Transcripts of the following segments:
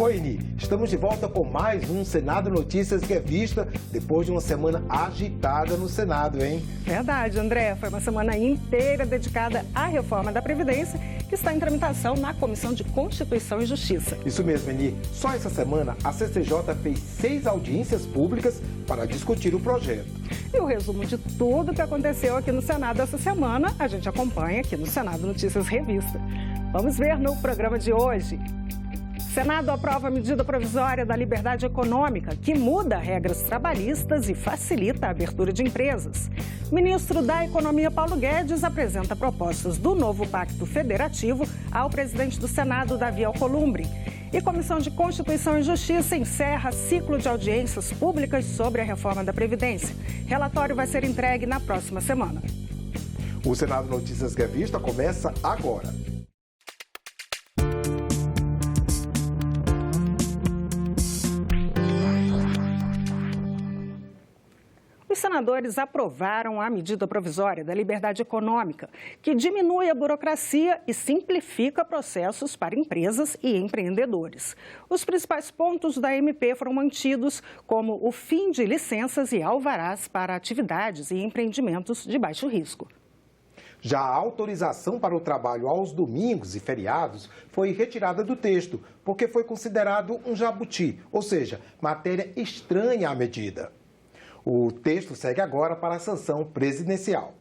Oi, Ni. Estamos de volta com mais um Senado Notícias que é vista depois de uma semana agitada no Senado, hein? Verdade, André. Foi uma semana inteira dedicada à reforma da Previdência, que está em tramitação na Comissão de Constituição e Justiça. Isso mesmo, Eni. Só essa semana, a CCJ fez 6 audiências públicas para discutir o projeto. E o resumo de tudo que aconteceu aqui no Senado essa semana, a gente acompanha aqui no Senado Notícias Revista. Vamos ver no programa de hoje. Senado aprova a medida provisória da liberdade econômica, que muda regras trabalhistas e facilita a abertura de empresas. Ministro da Economia, Paulo Guedes, apresenta propostas do novo Pacto Federativo ao presidente do Senado, Davi Alcolumbre. E Comissão de Constituição e Justiça encerra ciclo de audiências públicas sobre a reforma da Previdência. Relatório vai ser entregue na próxima semana. O Senado Notícias que é vista começa agora. Os senadores aprovaram a medida provisória da liberdade econômica, que diminui a burocracia e simplifica processos para empresas e empreendedores. Os principais pontos da MP foram mantidos, como o fim de licenças e alvarás para atividades e empreendimentos de baixo risco. Já a autorização para o trabalho aos domingos e feriados foi retirada do texto, porque foi considerado um jabuti, ou seja, matéria estranha à medida. O texto segue agora para a sanção presidencial.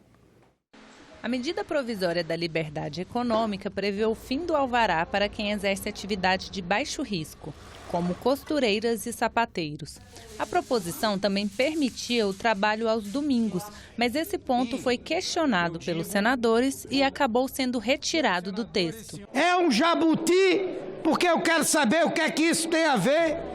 A medida provisória da liberdade econômica prevê o fim do alvará para quem exerce atividade de baixo risco, como costureiras e sapateiros. A proposição também permitia o trabalho aos domingos, mas esse ponto foi questionado pelos senadores e acabou sendo retirado do texto. É um jabuti, porque eu quero saber o que é que isso tem a ver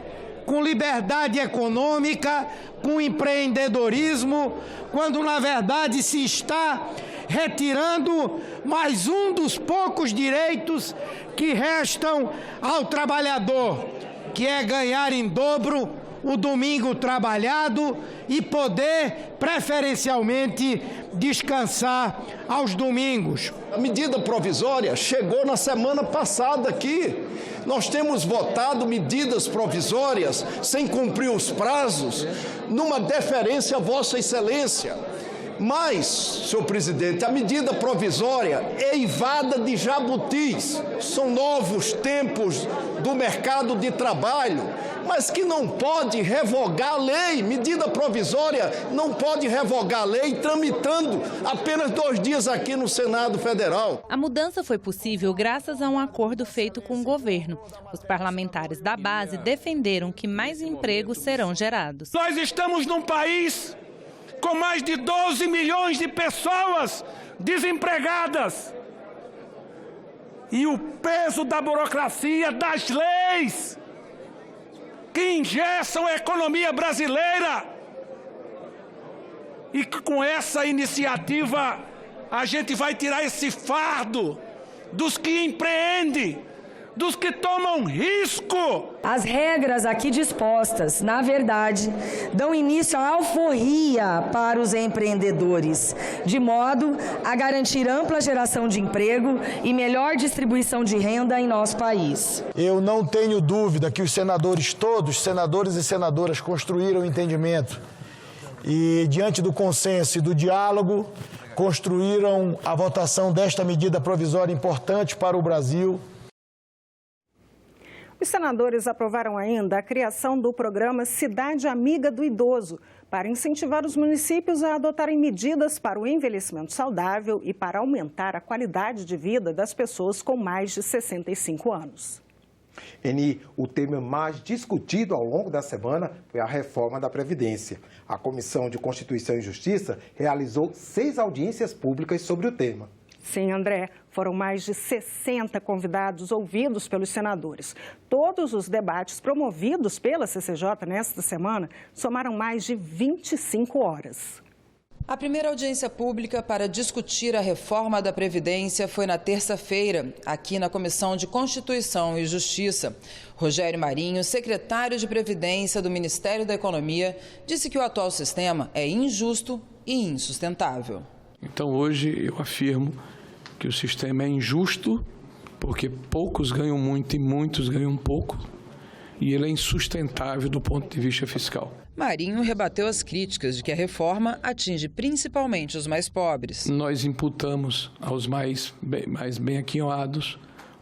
com liberdade econômica, com empreendedorismo, quando na verdade se está retirando mais um dos poucos direitos que restam ao trabalhador, que é ganhar em dobro o domingo trabalhado e poder preferencialmente descansar aos domingos. A medida provisória chegou na semana passada aqui. Nós temos votado medidas provisórias sem cumprir os prazos, numa deferência a Vossa Excelência. Mas, senhor presidente, a medida provisória é eivada de jabutis. São novos tempos do mercado de trabalho, mas que não pode revogar a lei. Medida provisória não pode revogar a lei tramitando apenas 2 dias aqui no Senado Federal. A mudança foi possível graças a um acordo feito com o governo. Os parlamentares da base defenderam que mais empregos serão gerados. Nós estamos num país com mais de 12 milhões de pessoas desempregadas. E o peso da burocracia, das leis, que engessam a economia brasileira. E que com essa iniciativa a gente vai tirar esse fardo dos que empreendem, dos que tomam risco. As regras aqui dispostas, na verdade, dão início à alforria para os empreendedores, de modo a garantir ampla geração de emprego e melhor distribuição de renda em nosso país. Eu não tenho dúvida que os senadores, todos, senadores e senadoras, construíram o entendimento e, diante do consenso e do diálogo, construíram a votação desta medida provisória importante para o Brasil. Os senadores aprovaram ainda a criação do programa Cidade Amiga do Idoso, para incentivar os municípios a adotarem medidas para o envelhecimento saudável e para aumentar a qualidade de vida das pessoas com mais de 65 anos. Eni, o tema mais discutido ao longo da semana foi a reforma da Previdência. A Comissão de Constituição e Justiça realizou 6 audiências públicas sobre o tema. Sim, André, foram mais de 60 convidados ouvidos pelos senadores. Todos os debates promovidos pela CCJ nesta semana somaram mais de 25 horas. A primeira audiência pública para discutir a reforma da Previdência foi na terça-feira, aqui na Comissão de Constituição e Justiça. Rogério Marinho, secretário de Previdência do Ministério da Economia, disse que o atual sistema é injusto e insustentável. Então, hoje eu afirmo que o sistema é injusto, porque poucos ganham muito e muitos ganham pouco. e ele é insustentável do ponto de vista fiscal. Marinho rebateu as críticas de que a reforma atinge principalmente os mais pobres. Nós imputamos aos mais bem-aquinhoados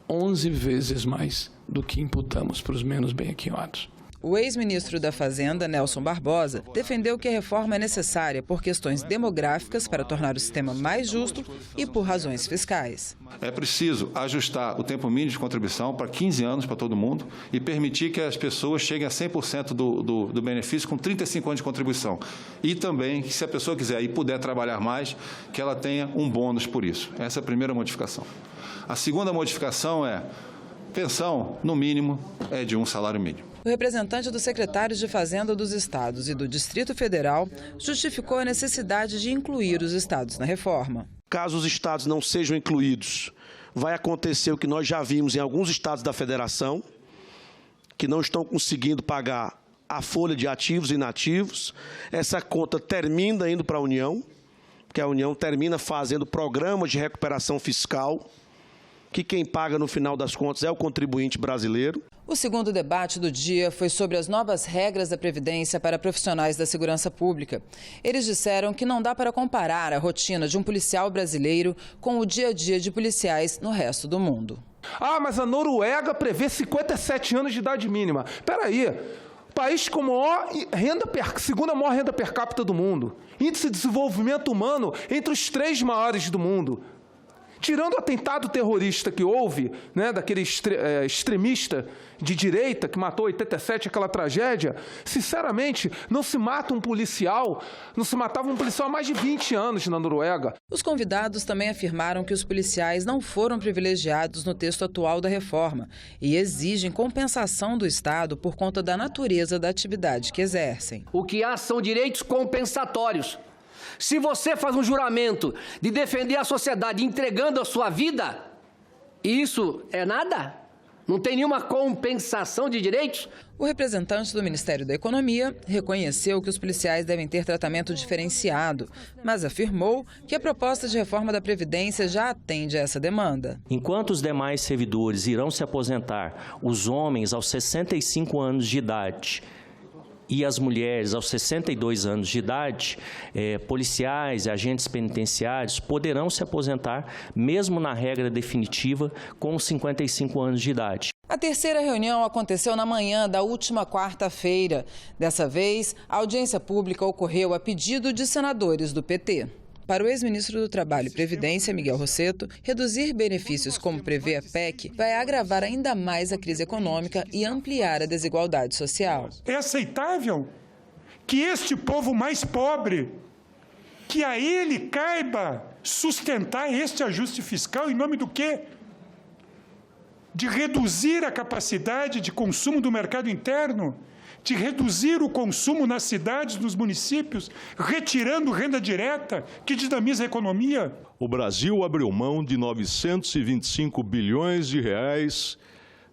11 vezes mais do que imputamos para os menos bem-aquinhoados. O ex-ministro da Fazenda, Nelson Barbosa, defendeu que a reforma é necessária por questões demográficas para tornar o sistema mais justo e por razões fiscais. É preciso ajustar o tempo mínimo de contribuição para 15 anos para todo mundo e permitir que as pessoas cheguem a 100% do benefício com 35 anos de contribuição. E também, que se a pessoa quiser e puder trabalhar mais, que ela tenha um bônus por isso. Essa é a primeira modificação. A segunda modificação é pensão, no mínimo, é de um salário mínimo. O representante dos secretários de Fazenda dos estados e do Distrito Federal justificou a necessidade de incluir os estados na reforma. Caso os estados não sejam incluídos, vai acontecer o que nós já vimos em alguns estados da federação, que não estão conseguindo pagar a folha de ativos e inativos. Essa conta termina indo para a União, porque a União termina fazendo programas de recuperação fiscal, que quem paga no final das contas é o contribuinte brasileiro. O segundo debate do dia foi sobre as novas regras da Previdência para profissionais da segurança pública. Eles disseram que não dá para comparar a rotina de um policial brasileiro com o dia a dia de policiais no resto do mundo. Ah, mas a Noruega prevê 57 anos de idade mínima. Espera aí, país com segunda maior renda per capita do mundo, índice de desenvolvimento humano entre os 3 maiores do mundo. Tirando o atentado terrorista que houve, daquele extremista de direita que matou 87, aquela tragédia, sinceramente, não se matava um policial há mais de 20 anos na Noruega. Os convidados também afirmaram que os policiais não foram privilegiados no texto atual da reforma e exigem compensação do Estado por conta da natureza da atividade que exercem. O que há são direitos compensatórios. Se você faz um juramento de defender a sociedade entregando a sua vida, isso é nada? Não tem nenhuma compensação de direitos? O representante do Ministério da Economia reconheceu que os policiais devem ter tratamento diferenciado, mas afirmou que a proposta de reforma da Previdência já atende a essa demanda. Enquanto os demais servidores irão se aposentar, os homens aos 65 anos de idade, e as mulheres aos 62 anos de idade, policiais e agentes penitenciários poderão se aposentar, mesmo na regra definitiva, com 55 anos de idade. A terceira reunião aconteceu na manhã da última quarta-feira. Dessa vez, a audiência pública ocorreu a pedido de senadores do PT. Para o ex-ministro do Trabalho e Previdência, Miguel Rossetto, reduzir benefícios como prevê a PEC vai agravar ainda mais a crise econômica e ampliar a desigualdade social. É aceitável que este povo mais pobre, que a ele caiba sustentar este ajuste fiscal em nome do quê? De reduzir a capacidade de consumo do mercado interno? De reduzir o consumo nas cidades, nos municípios, retirando renda direta, que dinamiza a economia? O Brasil abriu mão de 925 bilhões de reais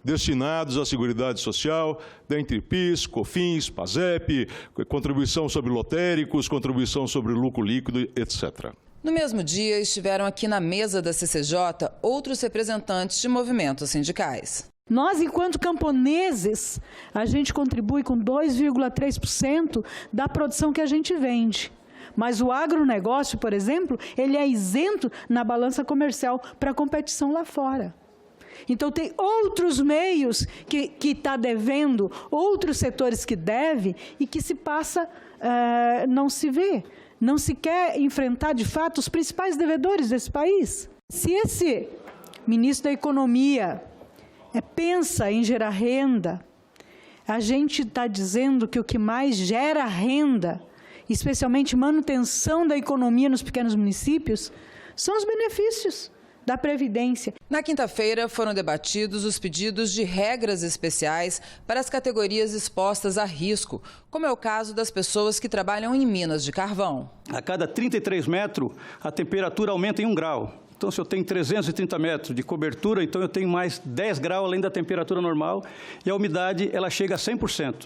destinados à Seguridade Social, dentre PIS, COFINS, PASEP, contribuição sobre lotéricos, contribuição sobre lucro líquido, etc. No mesmo dia, estiveram aqui na mesa da CCJ outros representantes de movimentos sindicais. Nós, enquanto camponeses, a gente contribui com 2,3% da produção que a gente vende. Mas o agronegócio, por exemplo, ele é isento na balança comercial para competição lá fora. Então, tem outros meios que está devendo, outros setores que devem e que se passa, não se vê. Não se quer enfrentar, de fato, os principais devedores desse país. Se esse ministro da Economia pensa em gerar renda, a gente está dizendo que o que mais gera renda, especialmente manutenção da economia nos pequenos municípios, são os benefícios da Previdência. Na quinta-feira foram debatidos os pedidos de regras especiais para as categorias expostas a risco, como é o caso das pessoas que trabalham em minas de carvão. A cada 33 metros, a temperatura aumenta em 1 grau. Então, se eu tenho 330 metros de cobertura, então eu tenho mais 10 graus além da temperatura normal e a umidade ela chega a 100%.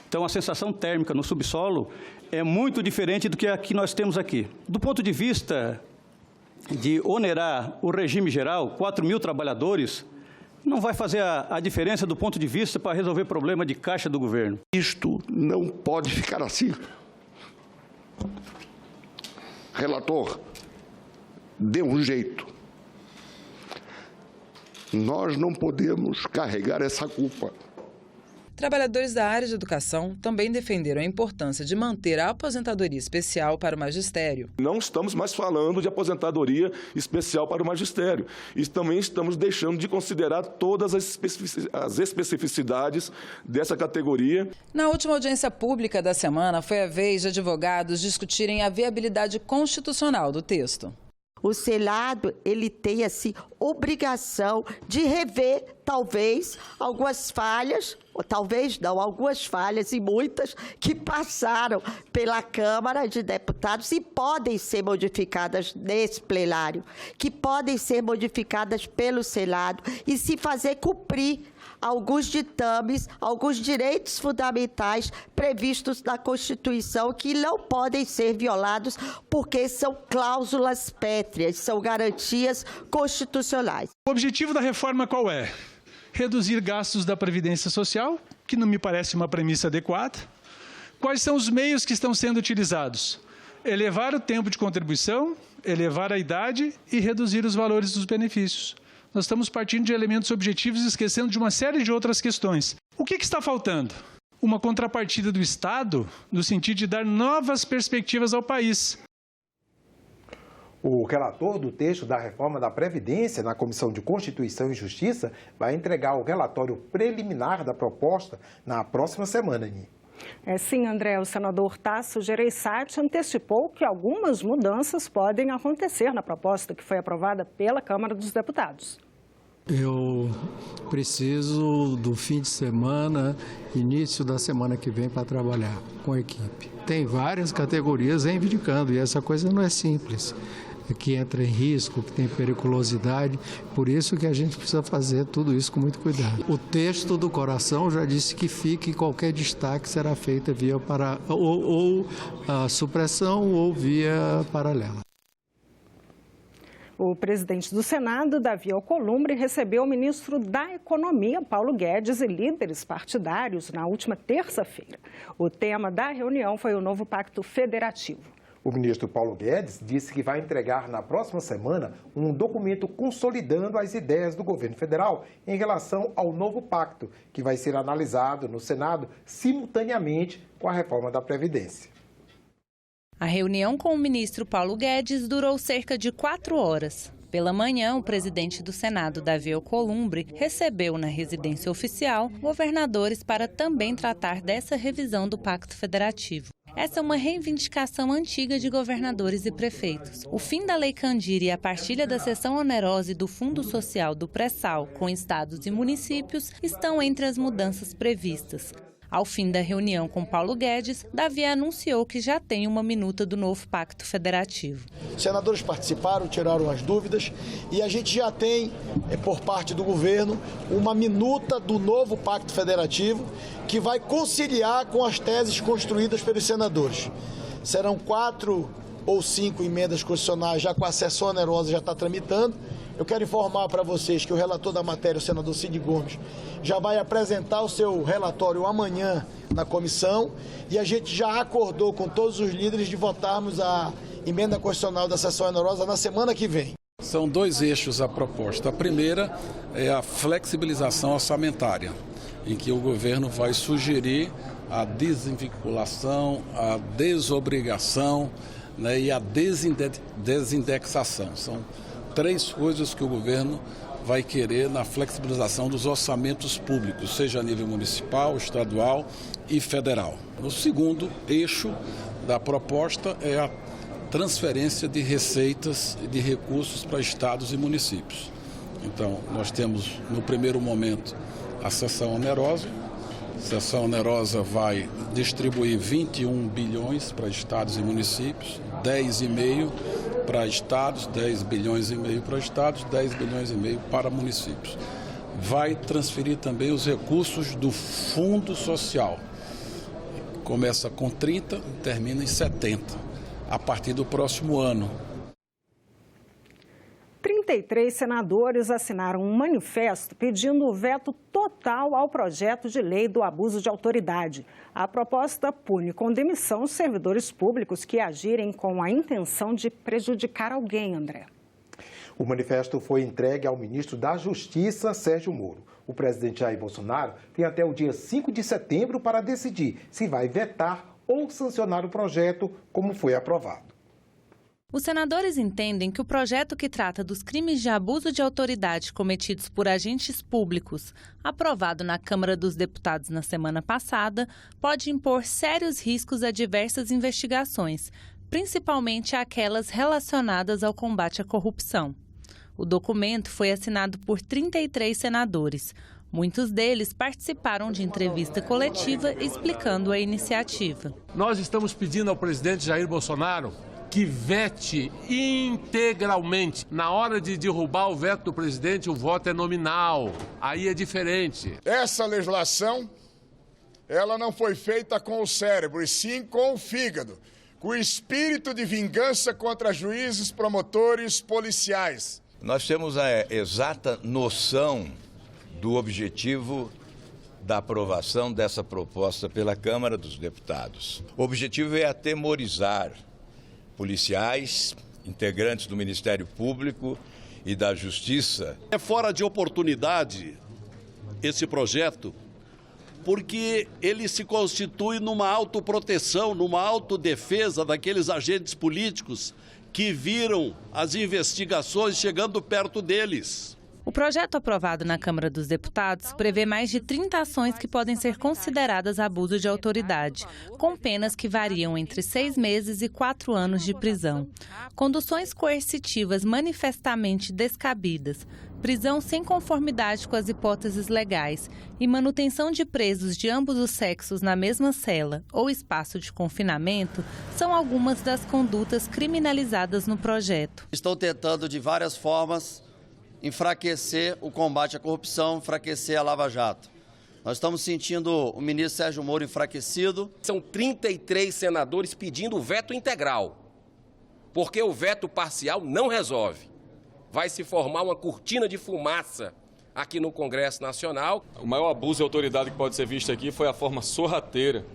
Então, a sensação térmica no subsolo é muito diferente do que a que nós temos aqui. Do ponto de vista de onerar o regime geral, 4 mil trabalhadores, não vai fazer a diferença do ponto de vista para resolver problema de caixa do governo. Isto não pode ficar assim. Relator, dê um jeito. Nós não podemos carregar essa culpa. Trabalhadores da área de educação também defenderam a importância de manter a aposentadoria especial para o magistério. Não estamos mais falando de aposentadoria especial para o magistério. E também estamos deixando de considerar todas as especificidades dessa categoria. Na última audiência pública da semana, foi a vez de advogados discutirem a viabilidade constitucional do texto. O Senado, ele tem, assim, obrigação de rever, talvez, algumas falhas, ou talvez não, algumas falhas e muitas que passaram pela Câmara de Deputados e podem ser modificadas nesse plenário, que podem ser modificadas pelo Senado e se fazer cumprir alguns ditames, alguns direitos fundamentais previstos na Constituição que não podem ser violados porque são cláusulas pétreas, são garantias constitucionais. O objetivo da reforma qual é? Reduzir gastos da Previdência Social, que não me parece uma premissa adequada. Quais são os meios que estão sendo utilizados? Elevar o tempo de contribuição, elevar a idade e reduzir os valores dos benefícios. Nós estamos partindo de elementos objetivos e esquecendo de uma série de outras questões. O que está faltando? Uma contrapartida do Estado, no sentido de dar novas perspectivas ao país. O relator do texto da reforma da Previdência na Comissão de Constituição e Justiça vai entregar o relatório preliminar da proposta na próxima semana, Aninha. Sim, André, o senador Tasso Gereissati antecipou que algumas mudanças podem acontecer na proposta que foi aprovada pela Câmara dos Deputados. Eu preciso do fim de semana, início da semana que vem para trabalhar com a equipe. Tem várias categorias reivindicando e essa coisa não é simples. Que entra em risco, que tem periculosidade, por isso que a gente precisa fazer tudo isso com muito cuidado. O texto do coração já disse que fique qualquer destaque será feito via ou a supressão ou via paralela. O presidente do Senado, Davi Alcolumbre, recebeu o ministro da Economia, Paulo Guedes, e líderes partidários na última terça-feira. O tema da reunião foi o novo Pacto Federativo. O ministro Paulo Guedes disse que vai entregar na próxima semana um documento consolidando as ideias do governo federal em relação ao novo pacto, que vai ser analisado no Senado simultaneamente com a reforma da Previdência. A reunião com o ministro Paulo Guedes durou cerca de 4 horas. Pela manhã, o presidente do Senado, Davi Alcolumbre, recebeu na residência oficial governadores para também tratar dessa revisão do Pacto Federativo. Essa é uma reivindicação antiga de governadores e prefeitos. O fim da Lei Candir e a partilha da cessão onerosa e do Fundo Social do Pré-Sal com estados e municípios estão entre as mudanças previstas. Ao fim da reunião com Paulo Guedes, Davi anunciou que já tem uma minuta do novo Pacto Federativo. Os senadores participaram, tiraram as dúvidas e a gente já tem, por parte do governo, uma minuta do novo Pacto Federativo que vai conciliar com as teses construídas pelos senadores. Serão 4 ou 5 emendas constitucionais, já com a sessão onerosa já está tramitando. Eu quero informar para vocês que o relator da matéria, o senador Cid Gomes, já vai apresentar o seu relatório amanhã na comissão e a gente já acordou com todos os líderes de votarmos a emenda constitucional da sessão onerosa na semana que vem. São 2 eixos a proposta. A primeira é a flexibilização orçamentária, em que o governo vai sugerir a desvinculação, a desobrigação, né, e a desindexação. São 3 coisas que o governo vai querer na flexibilização dos orçamentos públicos, seja a nível municipal, estadual e federal. O segundo eixo da proposta é a transferência de receitas e de recursos para estados e municípios. Então, nós temos, no primeiro momento, a cessão onerosa. A cessão onerosa vai distribuir 21 bilhões para estados e municípios, 10,5 para estados, 10 bilhões e meio para estados, 10 bilhões e meio para municípios. Vai transferir também os recursos do Fundo Social. Começa com 30 e termina em 70, a partir do próximo ano. 33 senadores assinaram um manifesto pedindo o veto total ao projeto de lei do abuso de autoridade. A proposta pune com demissão os servidores públicos que agirem com a intenção de prejudicar alguém, André. O manifesto foi entregue ao ministro da Justiça, Sérgio Moro. O presidente Jair Bolsonaro tem até o dia 5 de setembro para decidir se vai vetar ou sancionar o projeto, como foi aprovado. Os senadores entendem que o projeto que trata dos crimes de abuso de autoridade cometidos por agentes públicos, aprovado na Câmara dos Deputados na semana passada, pode impor sérios riscos a diversas investigações, principalmente aquelas relacionadas ao combate à corrupção. O documento foi assinado por 33 senadores. Muitos deles participaram de entrevista coletiva explicando a iniciativa. Nós estamos pedindo ao presidente Jair Bolsonaro que vete integralmente. Na hora de derrubar o veto do presidente, o voto é nominal. Aí é diferente. Essa legislação, ela não foi feita com o cérebro, e sim com o fígado, com o espírito de vingança contra juízes, promotores, policiais. Nós temos a exata noção do objetivo da aprovação dessa proposta pela Câmara dos Deputados. O objetivo é atemorizar policiais, integrantes do Ministério Público e da Justiça. É fora de oportunidade esse projeto, porque ele se constitui numa autoproteção, numa autodefesa daqueles agentes políticos que viram as investigações chegando perto deles. O projeto aprovado na Câmara dos Deputados prevê mais de 30 ações que podem ser consideradas abuso de autoridade, com penas que variam entre 6 meses e 4 anos de prisão. Conduções coercitivas manifestamente descabidas, prisão sem conformidade com as hipóteses legais e manutenção de presos de ambos os sexos na mesma cela ou espaço de confinamento são algumas das condutas criminalizadas no projeto. Estão tentando de várias formas enfraquecer o combate à corrupção, enfraquecer a Lava Jato. Nós estamos sentindo o ministro Sérgio Moro enfraquecido. São 33 senadores pedindo o veto integral, porque o veto parcial não resolve. Vai se formar uma cortina de fumaça aqui no Congresso Nacional. O maior abuso de autoridade que pode ser visto aqui foi a forma sorrateira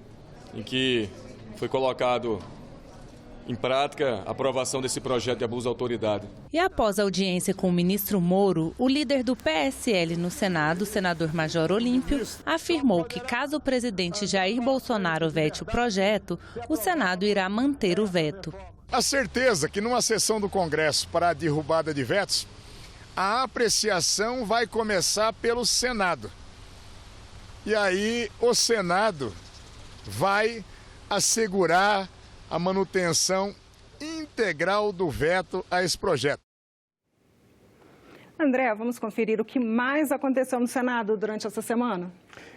em que foi colocado em prática a aprovação desse projeto de abuso de autoridade. E após a audiência com o ministro Moro, o líder do PSL no Senado, o senador Major Olímpio, afirmou que caso o presidente Jair Bolsonaro vete o projeto, o Senado irá manter o veto. A certeza que numa sessão do Congresso para a derrubada de vetos, a apreciação vai começar pelo Senado. E aí o Senado vai assegurar a manutenção integral do veto a esse projeto. André, vamos conferir o que mais aconteceu no Senado durante essa semana?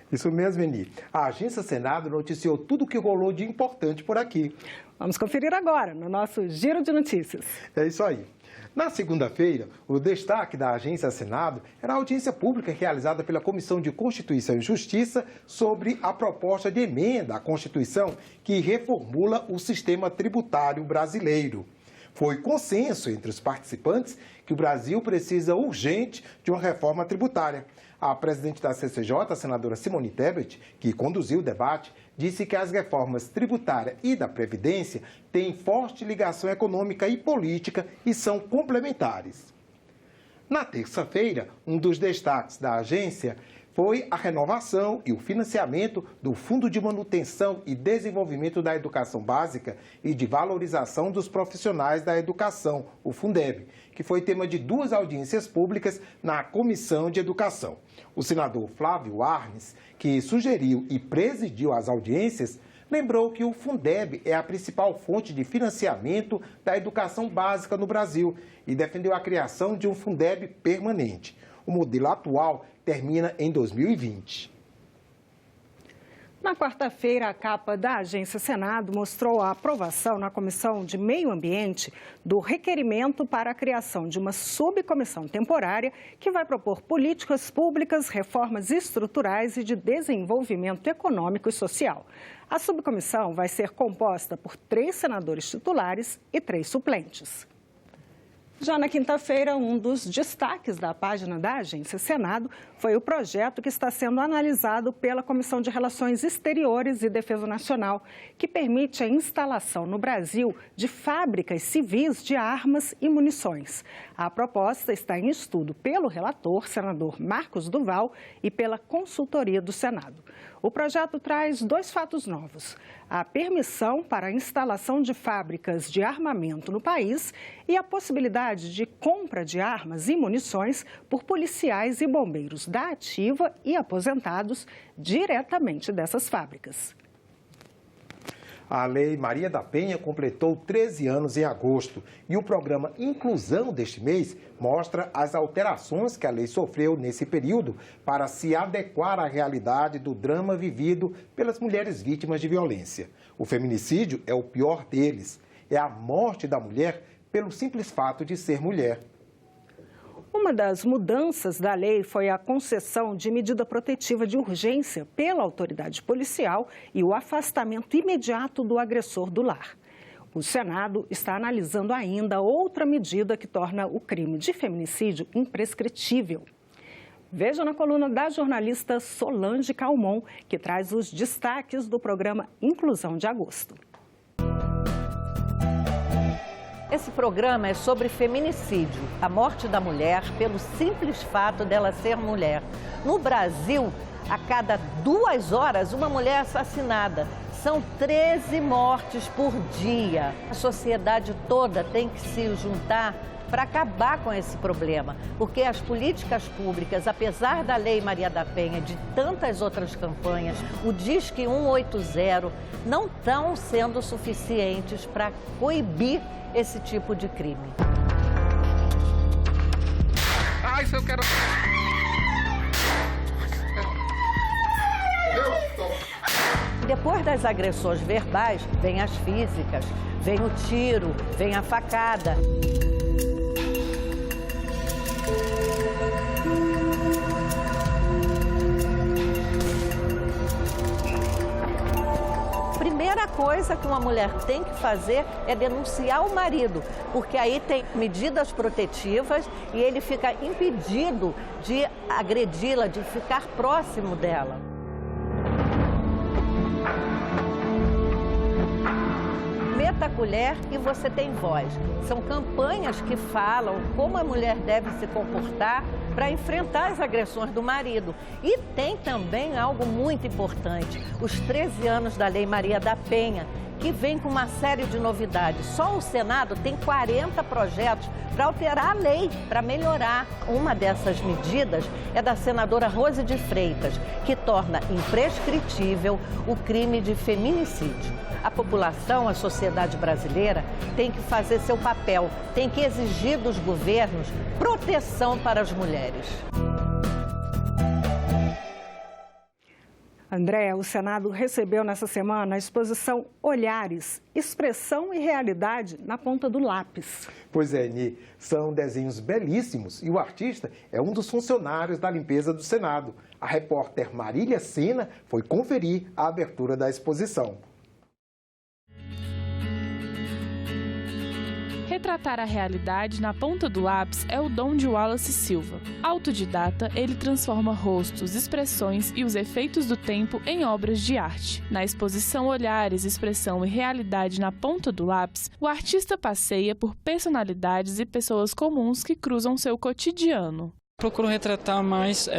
Isso mesmo, Eni. A Agência Senado noticiou tudo o que rolou de importante por aqui. Vamos conferir agora no nosso Giro de Notícias. É isso aí. Na segunda-feira, o destaque da Agência Senado era a audiência pública realizada pela Comissão de Constituição e Justiça sobre a proposta de emenda à Constituição que reformula o sistema tributário brasileiro. Foi consenso entre os participantes que o Brasil precisa urgente de uma reforma tributária. A presidente da CCJ, a senadora Simone Tebet, que conduziu o debate, disse que as reformas tributária e da Previdência têm forte ligação econômica e política e são complementares. Na terça-feira, um dos destaques da agência foi a renovação e o financiamento do Fundo de Manutenção e Desenvolvimento da Educação Básica e de Valorização dos Profissionais da Educação, o Fundeb, que foi tema de 2 audiências públicas na Comissão de Educação. O senador Flávio Arnes, que sugeriu e presidiu as audiências, lembrou que o Fundeb é a principal fonte de financiamento da educação básica no Brasil e defendeu a criação de um Fundeb permanente. O modelo atual termina em 2020. Na quarta-feira, a capa da Agência Senado mostrou a aprovação na Comissão de Meio Ambiente do requerimento para a criação de uma subcomissão temporária que vai propor políticas públicas, reformas estruturais e de desenvolvimento econômico e social. A subcomissão vai ser composta por 3 senadores titulares e 3 suplentes. Já na quinta-feira, um dos destaques da página da Agência Senado foi o projeto que está sendo analisado pela Comissão de Relações Exteriores e Defesa Nacional, que permite a instalação no Brasil de fábricas civis de armas e munições. A proposta está em estudo pelo relator, senador Marcos Duval, e pela consultoria do Senado. O projeto traz 2 fatos novos: a permissão para a instalação de fábricas de armamento no país e a possibilidade de compra de armas e munições por policiais e bombeiros da ativa e aposentados diretamente dessas fábricas. A Lei Maria da Penha completou 13 anos em agosto e o programa Inclusão deste mês mostra as alterações que a lei sofreu nesse período para se adequar à realidade do drama vivido pelas mulheres vítimas de violência. O feminicídio é o pior deles, é a morte da mulher pelo simples fato de ser mulher. Uma das mudanças da lei foi a concessão de medida protetiva de urgência pela autoridade policial e o afastamento imediato do agressor do lar. O Senado está analisando ainda outra medida que torna o crime de feminicídio imprescritível. Veja na coluna da jornalista Solange Calmon, que traz os destaques do programa Inclusão de agosto. Esse programa é sobre feminicídio, a morte da mulher pelo simples fato dela ser mulher. No Brasil, a cada 2 horas, uma mulher é assassinada. São 13 mortes por dia. A sociedade toda tem que se juntar para acabar com esse problema, porque as políticas públicas, apesar da Lei Maria da Penha e de tantas outras campanhas, o Disque 180, não estão sendo suficientes para coibir esse tipo de crime. Ai, se eu quero... Depois das agressões verbais, vem as físicas, vem o tiro, vem a facada. Primeira coisa que uma mulher tem que fazer é denunciar o marido, porque aí tem medidas protetivas e ele fica impedido de agredi-la, de ficar próximo dela. Meta a colher e você tem voz. São campanhas que falam como a mulher deve se comportar para enfrentar as agressões do marido. E tem também algo muito importante, os 13 anos da Lei Maria da Penha, que vem com uma série de novidades. Só o Senado tem 40 projetos para alterar a lei, para melhorar. Uma dessas medidas é da senadora Rose de Freitas, que torna imprescritível o crime de feminicídio. A população, a sociedade brasileira, tem que fazer seu papel, tem que exigir dos governos proteção para as mulheres. André, o Senado recebeu nessa semana a exposição Olhares, Expressão e Realidade na Ponta do Lápis. Pois é, Ni, são desenhos belíssimos e o artista é um dos funcionários da limpeza do Senado. A repórter Marília Sena foi conferir a abertura da exposição. Retratar a realidade na ponta do lápis é o dom de Wallace Silva. Autodidata, ele transforma rostos, expressões e os efeitos do tempo em obras de arte. Na exposição Olhares, Expressão e Realidade na Ponta do Lápis, o artista passeia por personalidades e pessoas comuns que cruzam seu cotidiano. Procuro retratar mais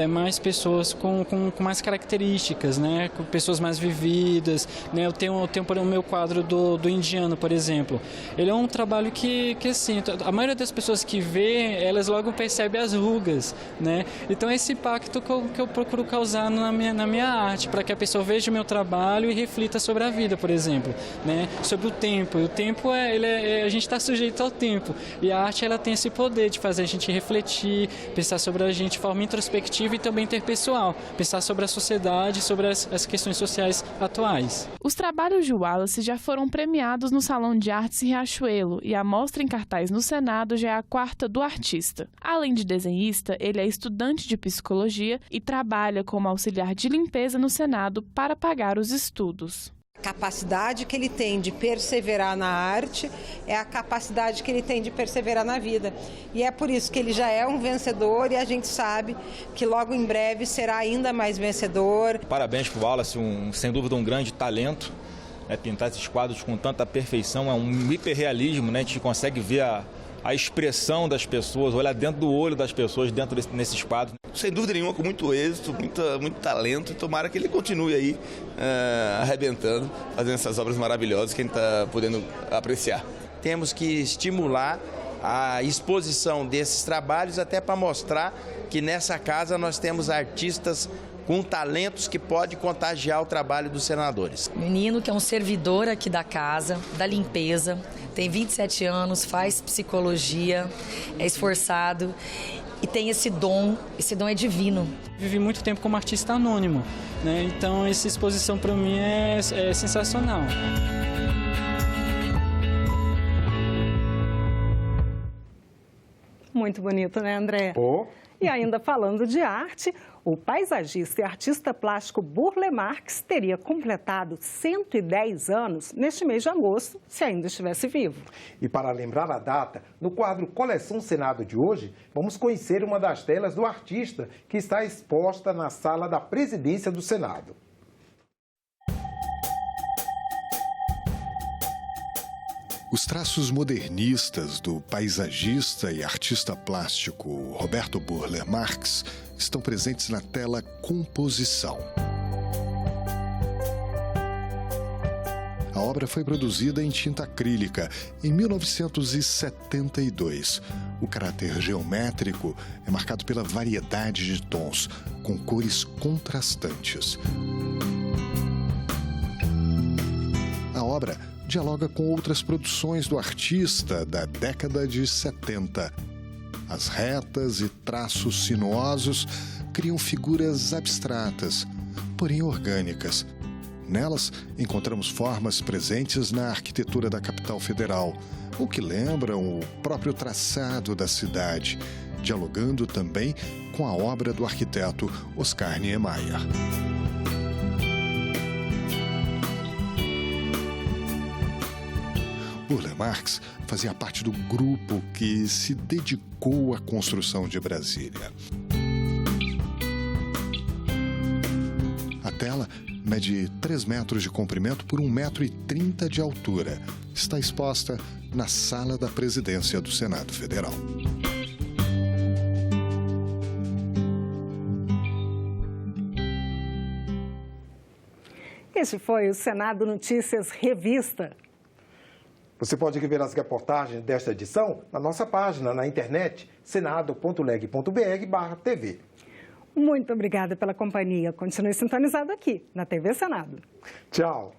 pessoas com mais características, né? Com pessoas mais vividas, né? Eu tenho o meu quadro do indiano, por exemplo. Ele é um trabalho que assim, a maioria das pessoas que vê, elas logo percebem as rugas, né? Então esse impacto que eu procuro causar na minha arte, para que a pessoa veja o meu trabalho e reflita sobre a vida, por exemplo, né? Sobre o tempo. O tempo a gente está sujeito ao tempo, e a arte ela tem esse poder de fazer a gente refletir, pensar sobre a gente de forma introspectiva e também interpessoal, pensar sobre a sociedade, sobre as questões sociais atuais. Os trabalhos de Wallace já foram premiados no Salão de Artes Riachuelo e a mostra em cartaz no Senado já é a 4ª do artista. Além de desenhista, ele é estudante de psicologia e trabalha como auxiliar de limpeza no Senado para pagar os estudos. capacidade que ele tem de perseverar na arte é a capacidade que ele tem de perseverar na vida. E é por isso que ele já é um vencedor e a gente sabe que logo em breve será ainda mais vencedor. Parabéns para o Wallace, sem dúvida um grande talento. Pintar esses quadros com tanta perfeição é um hiperrealismo, né? A gente consegue ver a expressão das pessoas, olhar dentro do olho das pessoas nesses quadros. Sem dúvida nenhuma, com muito êxito, muito talento, e tomara que ele continue aí arrebentando, fazendo essas obras maravilhosas que a gente está podendo apreciar. Temos que estimular a exposição desses trabalhos até para mostrar que nessa casa nós temos artistas com talentos que pode contagiar o trabalho dos senadores. Menino que é um servidor aqui da casa, da limpeza, tem 27 anos, faz psicologia, é esforçado e tem esse dom é divino. Vivi muito tempo como artista anônimo, né? Então essa exposição para mim é sensacional. Muito bonito, né, André? E ainda falando de arte, o paisagista e artista plástico Burle Marx teria completado 110 anos neste mês de agosto, se ainda estivesse vivo. E para lembrar a data, no quadro Coleção Senado de hoje, vamos conhecer uma das telas do artista que está exposta na sala da presidência do Senado. Os traços modernistas do paisagista e artista plástico Roberto Burle Marx estão presentes na tela Composição. A obra foi produzida em tinta acrílica em 1972. O caráter geométrico é marcado pela variedade de tons, com cores contrastantes. A obra dialoga com outras produções do artista da década de 70. As retas e traços sinuosos criam figuras abstratas, porém orgânicas. Nelas, encontramos formas presentes na arquitetura da capital federal, o que lembram o próprio traçado da cidade, dialogando também com a obra do arquiteto Oscar Niemeyer. Burle Marx fazia parte do grupo que se dedicou à construção de Brasília. A tela mede 3 metros de comprimento por 1,30 m de altura. Está exposta na sala da presidência do Senado Federal. Este foi o Senado Notícias Revista. Você pode ver as reportagens desta edição na nossa página na internet, senado.leg.br/TV. Muito obrigada pela companhia. Continue sintonizado aqui na TV Senado. Tchau.